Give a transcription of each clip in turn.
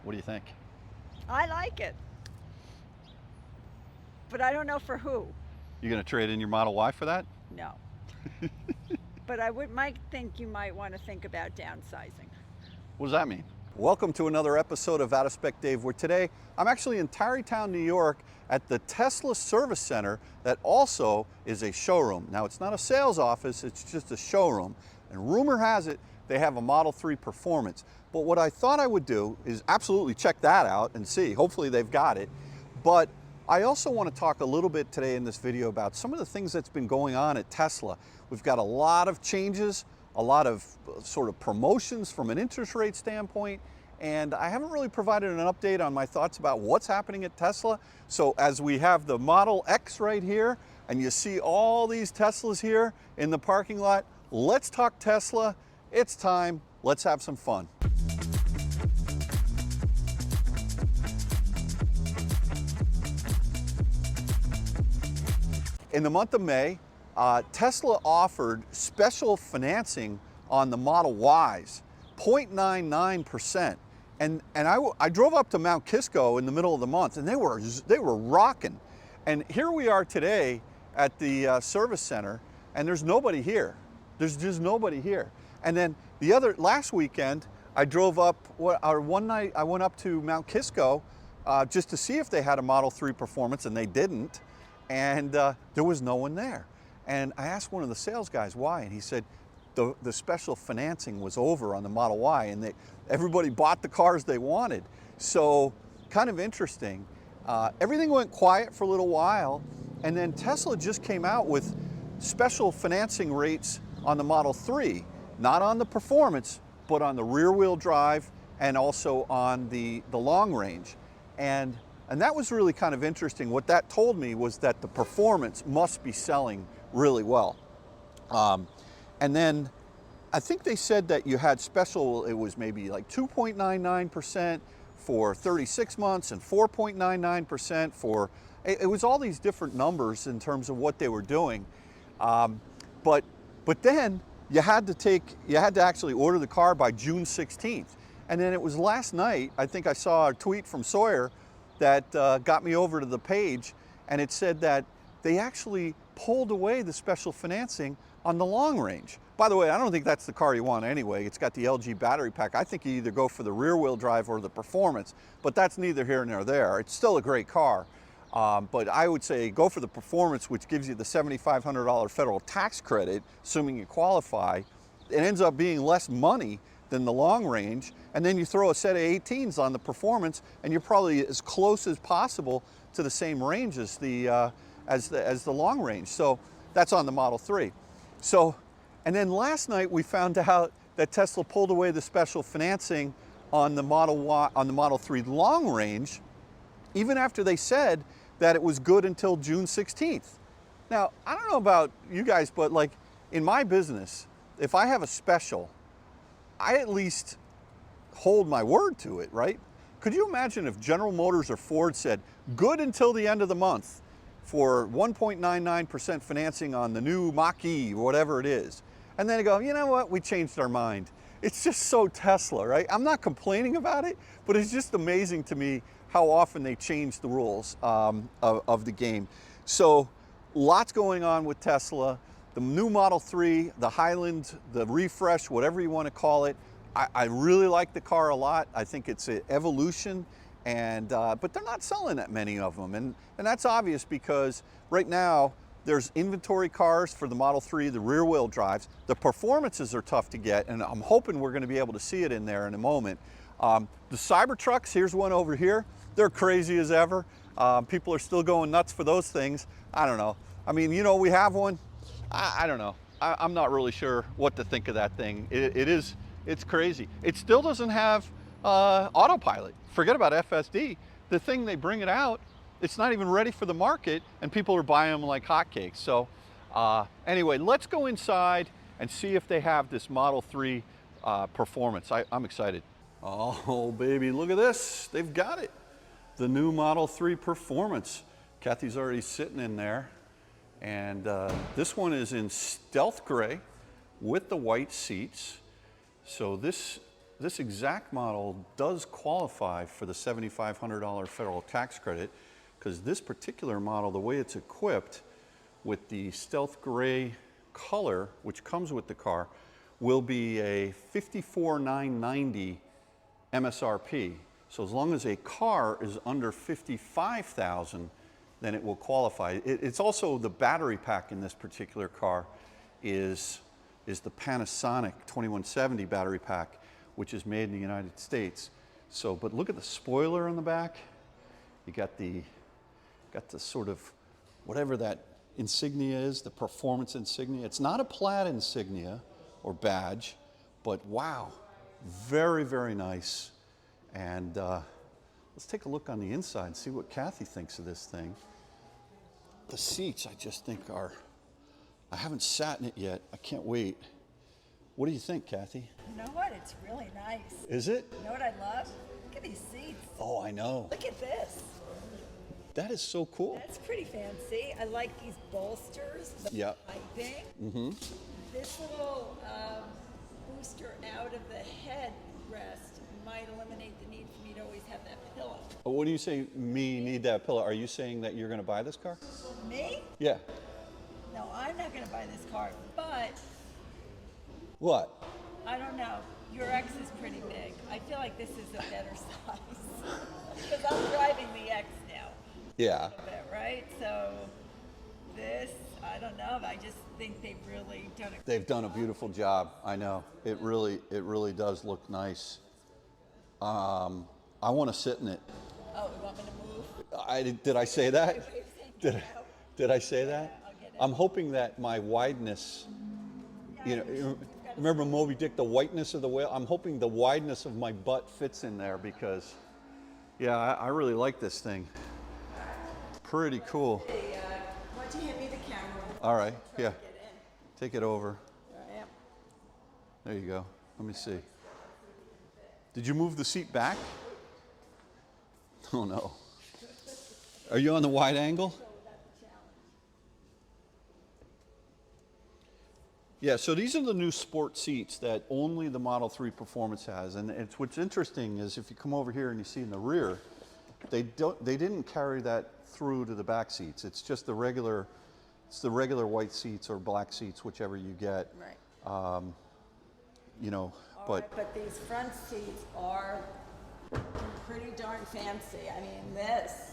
What do you think? I like it, but I don't know for who. You gonna trade in your Model Y for that? No. But might think you might want to think about downsizing. What does that mean? Welcome to another episode of Out of Spec Dave, where today I'm actually in Tarrytown, New York at the Tesla Service Center that also is a showroom. Now, it's not a sales office, it's just a showroom. And rumor has it they have a Model 3 Performance. But what I thought I would do is absolutely check that out and see. Hopefully they've got it. But I also want to talk a little bit today in this video about some of the things that's been going on at Tesla. We've got a lot of changes, a lot of sort of promotions from an interest rate standpoint, and I haven't really provided an update on my thoughts about what's happening at Tesla. So as we have the Model X right here, and you see all these Teslas here in the parking lot, let's talk Tesla. It's time. Let's have some fun. In the month of May, Tesla offered special financing on the Model Ys, 0.99%. And I drove up to Mount Kisco in the middle of the month, and they were rocking. And here we are today at the service center, and there's nobody here. There's just nobody here. And then last weekend, I drove up, one night I went up to Mount Kisco just to see if they had a Model 3 Performance, and they didn't. And there was no one there. And I asked one of the sales guys why, and he said the special financing was over on the Model Y, and everybody bought the cars they wanted. So kind of interesting. Everything went quiet for a little while, and then Tesla just came out with special financing rates on the Model 3, not on the Performance, but on the rear-wheel drive and also on the long range. And that was really kind of interesting. What that told me was that the Performance must be selling really well. And then I think they said that you had special, it was maybe like 2.99% for 36 months and 4.99% for, it was all these different numbers in terms of what they were doing. But then you had to actually order the car by June 16th. And then it was last night, I think I saw a tweet from Sawyer that got me over to the page, and it said that they actually pulled away the special financing on the long range. By the way, I don't think that's the car you want anyway. It's got the LG battery pack. I think you either go for the rear-wheel drive or the Performance, but that's neither here nor there. It's still a great car, but I would say go for the Performance, which gives you the $7,500 federal tax credit, assuming you qualify. It ends up being less money than the long range, and then you throw a set of 18s on the Performance, and you're probably as close as possible to the same range as the long range. So that's on the Model 3. So, and then last night we found out that Tesla pulled away the special financing on the Model 3 long range, even after they said that it was good until June 16th. Now, I don't know about you guys, but like in my business, if I have a special, I at least hold my word to it, right? Could you imagine if General Motors or Ford said, good until the end of the month for 1.99% financing on the new Mach-E, or whatever it is. And then they go, you know what, we changed our mind. It's just so Tesla, right? I'm not complaining about it, but it's just amazing to me how often they change the rules of the game. So lots going on with Tesla. The new Model 3, the Highland, the refresh, whatever you want to call it, I really like the car a lot. I think it's an evolution, and but they're not selling that many of them. And that's obvious because right now there's inventory cars for the Model 3, the rear-wheel drives. The Performances are tough to get, and I'm hoping we're going to be able to see it in there in a moment. The Cybertrucks, here's one over here. They're crazy as ever. People are still going nuts for those things. I don't know. I mean, you know, we have one. I don't know. I'm not really sure what to think of that thing. It's crazy. It still doesn't have autopilot. Forget about FSD. The thing they bring it out, it's not even ready for the market, and people are buying them like hotcakes. So anyway, let's go inside and see if they have this Model 3 Performance. I'm excited. Oh, baby, look at this. They've got it. The new Model 3 Performance. Kathy's already sitting in there. And this one is in stealth gray with the white seats. So this this exact model does qualify for the $7,500 federal tax credit because this particular model, the way it's equipped with the stealth gray color, which comes with the car, will be a $54,990 MSRP. So as long as a car is under $55,000, then it will qualify. It's also the battery pack in this particular car is the Panasonic 2170 battery pack, which is made in the United States. So, but look at the spoiler on the back. You got the sort of whatever that insignia is, the performance insignia. It's not a plaid insignia or badge, but wow, very, very nice. And let's take a look on the inside and see what Kathy thinks of this thing. The seats, I just think I haven't sat in it yet. I can't wait. What do you think, Kathy? You know what? It's really nice. Is it? You know what I love? Look at these seats. Oh, I know. Look at this. That is so cool. That's pretty fancy. I like these bolsters, the Yep. piping. Mm-hmm. This little booster out of the headrest might eliminate the need for me to always have that pillow. What do you say, me need that pillow? Are you saying that you're going to buy this car? Me? Yeah. No, I'm not going to buy this car, but What? I don't know. Your X is pretty big. I feel like this is a better size because I'm driving the X now. Yeah. A bit, right? So this, I don't know. I just think they've really done a They've done a beautiful job. I know. It really does look nice. I want to sit in it. Oh, you want me to move? Did I say that? Did Did I say that? I'll get it. I'm hoping that my wideness, you know, remember Moby Dick, the whiteness of the whale? I'm hoping the wideness of my butt fits in there because, yeah, I really like this thing. Pretty cool. Hey, why don't you hand me the camera? All right, Try yeah. to get in. Take it over. There I am. There you go. Let me see. Did you move the seat back? Oh no. Are you on the wide angle? Yeah, so these are the new sport seats that only the Model 3 Performance has. And what's interesting is if you come over here and you see in the rear, they didn't carry that through to the back seats. It's just the regular white seats or black seats, whichever you get. Right. You know, All but right, but these front seats are pretty darn fancy. I mean, this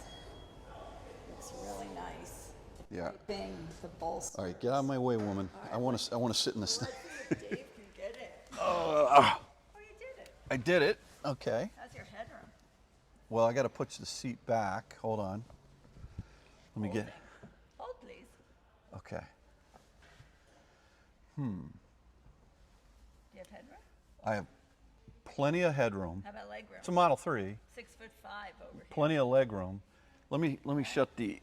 looks really nice. yeah. Bing, the bolster. All right, get out of my way, woman. I want to sit in this thing. Dave can get it. Oh, You did it. I did it. Okay. How's your headroom? Well, I got to push the seat back. Hold on. Let me get. Hold, please. Okay. Do you have headroom? I have plenty of headroom. How about leg room? It's a Model 3. 6'5" over here. Plenty of leg room. Let me shut the.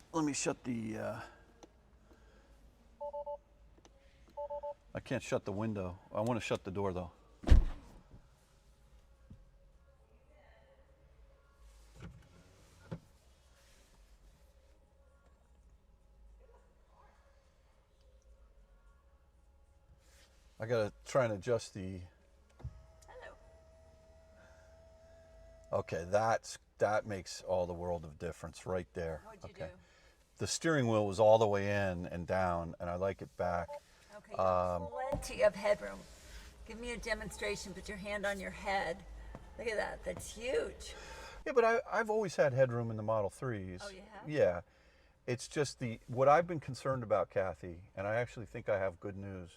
I can't shut the window. I want to shut the door though. I gotta try and adjust the. Hello. Okay, that makes all the world of difference right there. What'd you Okay. do? The steering wheel was all the way in and down, and I like it back. Okay, you have plenty of headroom. Give me a demonstration. Put your hand on your head. Look at that. That's huge. Yeah, but I've always had headroom in the Model 3s. Oh, you have? Yeah. It's just what I've been concerned about, Kathy, and I actually think I have good news,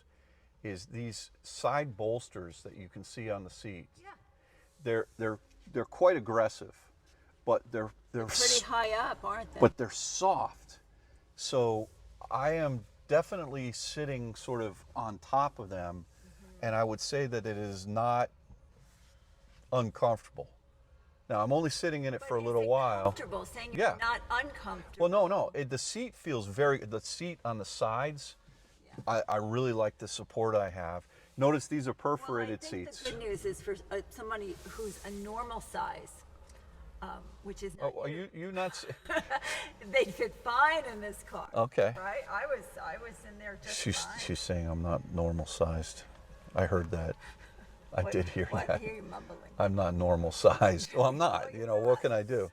is these side bolsters that you can see on the seats. Yeah. They're quite aggressive, but they're Pretty high up, aren't they? but they're soft. So I am definitely sitting sort of on top of them, and I would say that it is not uncomfortable. Now I'm only sitting in it for a little while. Comfortable, saying you're Yeah. not uncomfortable. Well, no. The seat feels the seat on the sides, I really like the support I have. Notice these are perforated well, I think seats. The good news is for somebody who's a normal size, which is not Oh, are you not? they fit fine in this car. Okay. Right? I was in there just fine. She's saying I'm not normal sized. I heard that. I did hear what? that. I hear you mumbling. I'm not normal sized. Well, I'm not. You know, what can I do?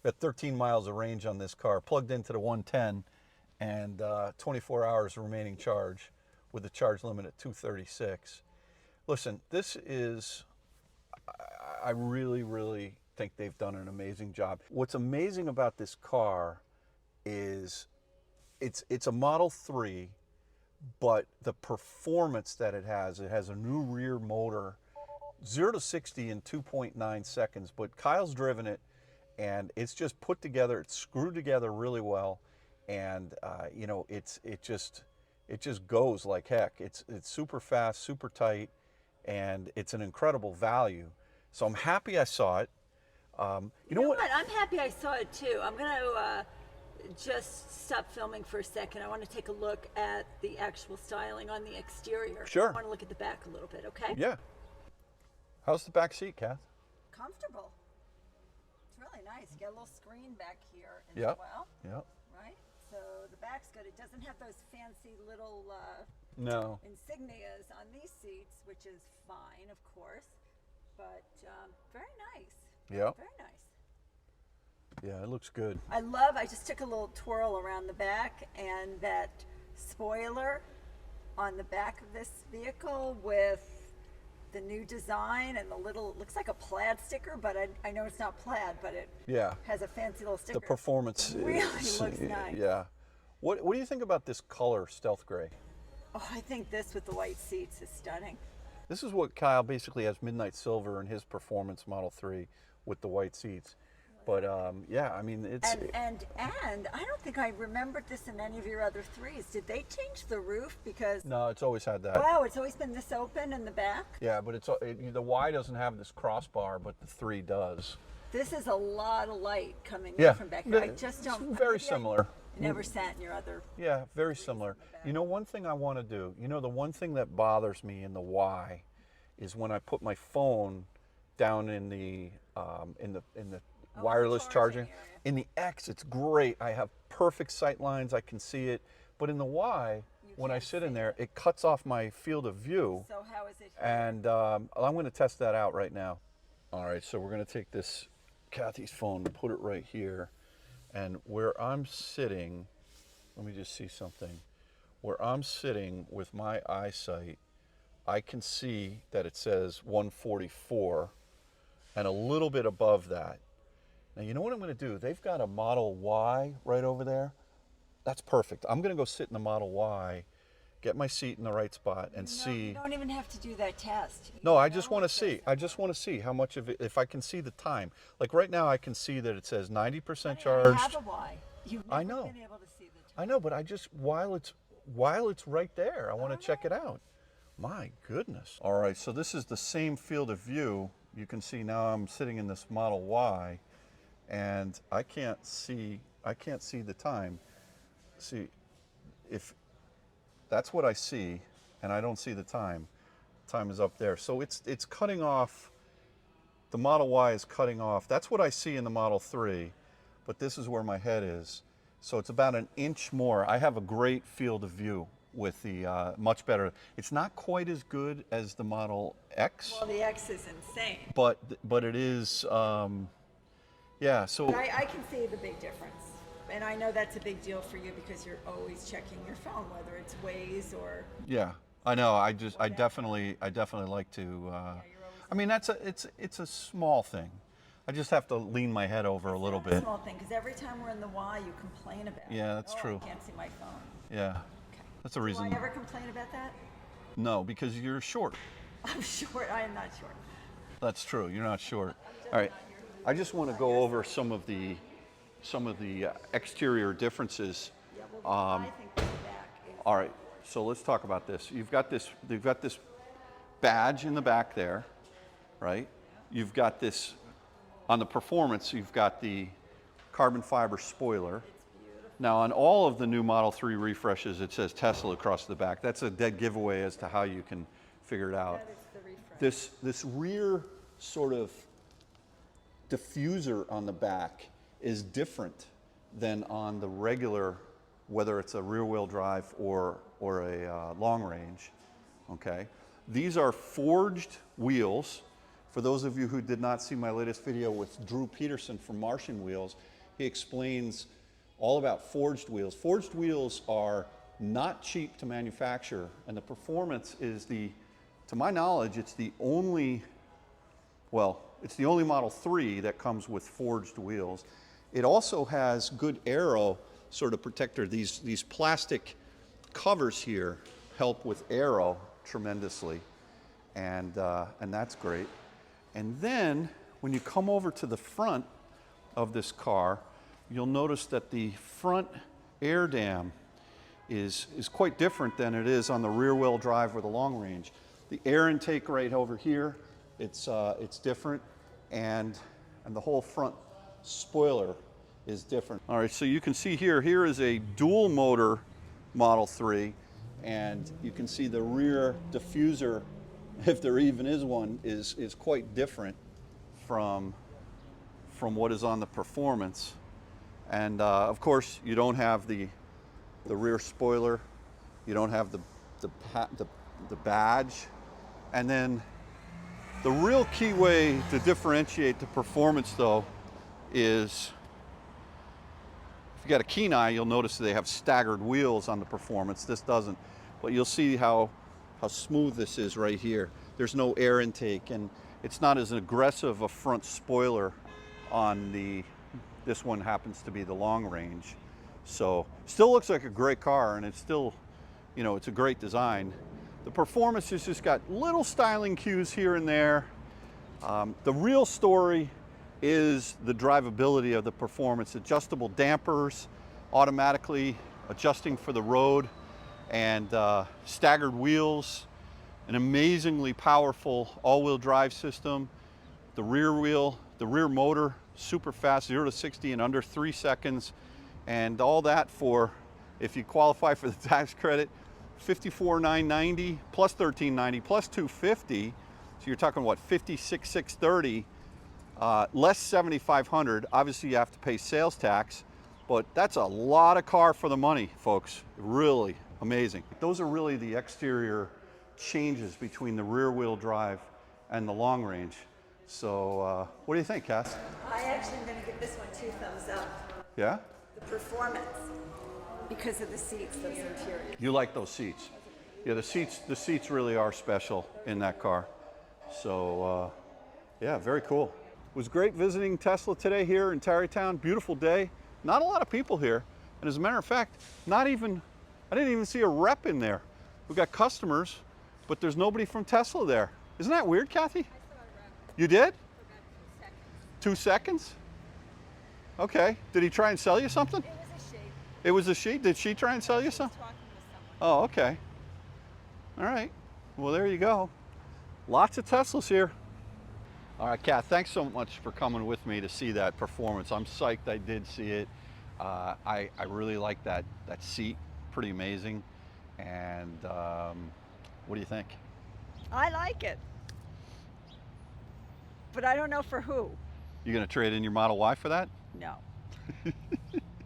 Got 13 miles of range on this car, plugged into the 110, and 24 hours remaining charge with the charge limit at 236. Listen, this is, I really, really think they've done an amazing job. What's amazing about this car is it's a Model 3, but the performance that it has a new rear motor, 0 to 60 in 2.9 seconds, but Kyle's driven it and it's just put together, it's screwed together really well, and you know, it just goes like heck. It's super fast, super tight, and it's an incredible value. So I'm happy I saw it. You know what? I'm happy I saw it too. I'm going to just stop filming for a second. I want to take a look at the actual styling on the exterior. Sure. I want to look at the back a little bit, okay? Yeah. How's the back seat, Kath? Comfortable. It's really nice. You get a little screen back here as Yep. well, Yep. right? So the back's good. It doesn't have those fancy little No. insignias on these seats, which is fine, of course, but very nice. Yep. Very nice. Yeah, it looks good. I just took a little twirl around the back, and that spoiler on the back of this vehicle with the new design and the little, it looks like a plaid sticker, but I know it's not plaid, but it Yeah. has a fancy little sticker. The performance really is, looks nice. Yeah. What do you think about this color, stealth gray? Oh, I think this with the white seats is stunning. This is what Kyle basically has midnight silver in his performance Model 3 with the white seats. But yeah, I mean, it's And I don't think I remembered this in any of your other threes. Did they change the roof? Because no, it's always had that. wow, it's always been this open in the back. Yeah, but the Y doesn't have this crossbar, but the 3 does. This is a lot of light coming Yeah, in from back here. I just don't. it's very maybe similar. I never sat in your other. Yeah, very similar. You know, one thing I want to do, you know, the one thing that bothers me in the Y is when I put my phone down in the wireless charging. area. In the X, it's great. I have perfect sight lines. I can see it. But in the Y, when I can't sit in see there, it cuts off my field of view. So how is it here? And I'm going to test that out right now. All right, so we're going to take this Kathy's phone and put it right here. And where I'm sitting, let me just see something. Where I'm sitting with my eyesight, I can see that it says 144 and a little bit above that. Now, you know what I'm going to do? They've got a Model Y right over there. That's perfect. I'm going to go sit in the Model Y, get my seat in the right spot, and see. You don't even have to do that test. No, I just want to see. I just want to see how much of it, if I can see the time. Like right now, I can see that it says 90% I charged. have a Y. You've I never know. been able to see the time. I know, but I just, while it's right there, I want to check it out. My goodness. All right, so this is the same field of view. You can see now I'm sitting in this Model Y, and I can't see the time. See, if that's what I see, and I don't see the time. Time is up there. So it's cutting off, the Model Y is cutting off. That's what I see in the Model 3, but this is where my head is. So it's about an inch more. I have a great field of view with the much better. It's not quite as good as the Model X, Well, the X is insane. but it is, yeah. So I can see the big difference. And I know that's a big deal for you because you're always checking your phone, whether it's Waze or. yeah, I know. I definitely like to. I mean, it's a small thing. I just have to lean my head over a little Not a bit. small thing, because every time we're in the Y, you complain about it. Yeah, that's Oh, true. I can't see my phone. Yeah, Okay. that's the Do reason. I ever complain about that? No, because you're short. I'm short. I am not short. That's true. You're not short. All right. I just want to go over some of the exterior differences. Yeah, well, I think the back is. All right. So let's talk about this. You've got this badge in the back there, right? You've got this on the performance. You've got the carbon fiber spoiler. Now, on all of the new Model 3 refreshes, it says Tesla across the back. That's a dead giveaway as to how you can figure it out. That is the refresh. This rear sort of diffuser on the back is different than on the regular, whether it's a rear-wheel drive or a long range. Okay. These are forged wheels. For those of you who did not see my latest video with Drew Peterson from Martian Wheels, he explains all about forged wheels. Forged wheels are not cheap to manufacture, and the performance is to my knowledge, it's the only Model 3 that comes with forged wheels. It also has good aero sort of protector. These plastic covers here help with aero tremendously, and that's great. And then when you come over to the front of this car, you'll notice that the front air dam is quite different than it is on the rear wheel drive or the long range. The air intake right over here, it's different, and the whole front spoiler is different. All right, so you can see here is a dual motor Model 3, and you can see the rear diffuser, if there even is one, is quite different from what is on the Performance. And of course, you don't have the rear spoiler, you don't have the badge, and then the real key way to differentiate the Performance, though, is if you got a keen eye, you'll notice they have staggered wheels on the Performance. This doesn't, but you'll see how smooth this is right here. There's no air intake, and it's not as aggressive a front spoiler on this one happens to be the long range. So still looks like a great car, and it's still, it's a great design. The Performance has just got little styling cues here and there. The real story is the drivability of the Performance. Adjustable dampers, automatically adjusting for the road, and staggered wheels, an amazingly powerful all-wheel drive system. The rear motor, super fast, 0 to 60 in under 3 seconds, and all that for, if you qualify for the tax credit, $54,990 plus $13,990 plus $250. So you're talking what, $56,630, less $7,500. Obviously you have to pay sales tax, but that's a lot of car for the money, folks. Really amazing. Those are really the exterior changes between the rear wheel drive and the long range. So what do you think, Cass? I actually am going to give this one 2 thumbs up. Yeah? The Performance, because of the seats, those interiors. You like those seats? Yeah, the seats really are special in that car. So yeah, very cool. It was great visiting Tesla today here in Tarrytown. Beautiful day. Not a lot of people here. And as a matter of fact, I didn't even see a rep in there. We got customers, but there's nobody from Tesla there. Isn't that weird, Kathy? I saw a rep You did? for about 2 2 seconds. seconds? Okay. Did he try and sell you something? It was a she. It was a she? Did she try and sell you She was something? talking with someone. Oh, okay. All right. Well, there you go. Lots of Teslas here. All right, Kath, thanks so much for coming with me to see that Performance. I'm psyched I did see it. I really like that seat. Pretty amazing. And what do you think? I like it. But I don't know for who. You gonna trade in your Model Y for that? No.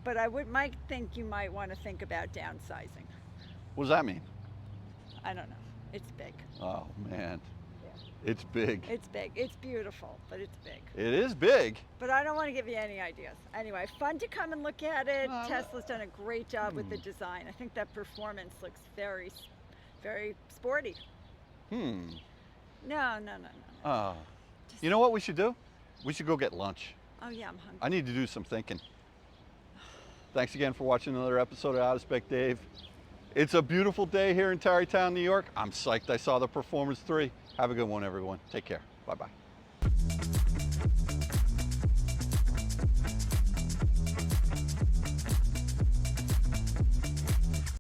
But might think you might want to think about downsizing. What does that mean? I don't know. It's big. Oh man, Yeah. it's big. It's big. It's beautiful, but it's big. It is big. But I don't want to give you any ideas. Anyway, fun to come and look at it. Tesla's done a great job with the design. I think that Performance looks very, very sporty. Hmm. No. You know what we should do? We should go get lunch. Oh yeah, I'm hungry. I need to do some thinking. Thanks again for watching another episode of Out of Spec Dave. It's a beautiful day here in Tarrytown, New York. I'm psyched I saw the Performance 3. Have a good one, everyone. Take care. Bye-bye.